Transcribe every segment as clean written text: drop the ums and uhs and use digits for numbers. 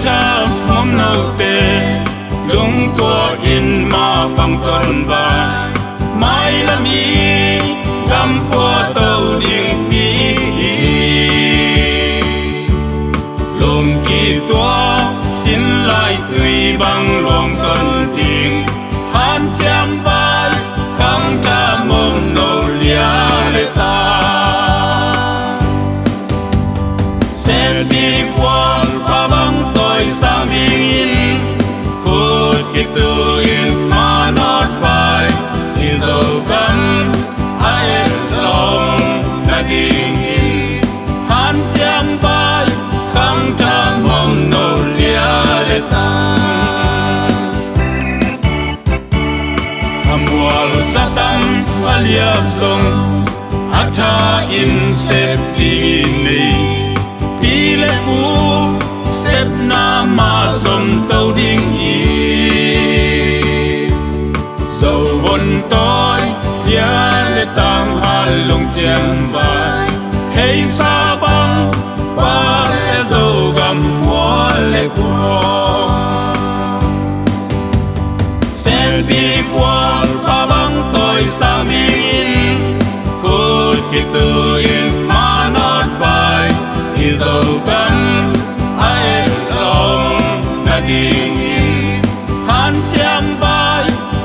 thơ mong nâu tê lung tua in mà bằng tuần và mai là mi găm qua tàu điện đi lùng kỳ tua xin lại tùy bằng luồng tuần tình han chăm vai khăng ca mong nâu lia lệ ta sẽ đi qua và bằng tôi sang đi itu in manot phải đi dấu gắn ai lòng đã đi in han chăm vai khăng ta mong nô lia lệ ta amual sa tam aliap song atha in sep fi nei pile pu sep na ma som tàu ding dầu vốn tôi ya lệ tang hal lung chiang vai hey sa bang qua lệ dầu gam hoa lệ qua sen đi qua ba bang tôi sang in khut ki tu in ma not vai is dầu gam ai lòng na ding in han chiang vai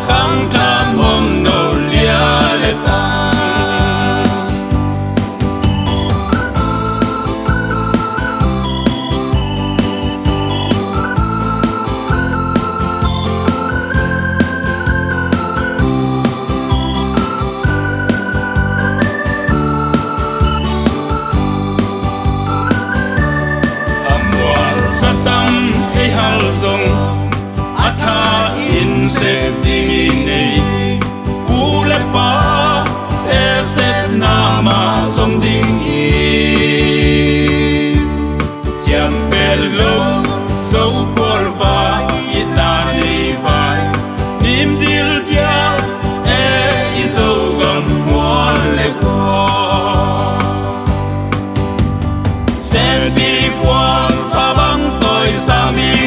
khăng tham mong nô lia lệ ta amual sa tam hay hal zong atha in se đi nei u le pa e se na ma som ding i chiam bel lo dấu por va i ta nei vai nim dil tia e i dấu gam mo le qua se đi qua ba bang tôi sang đi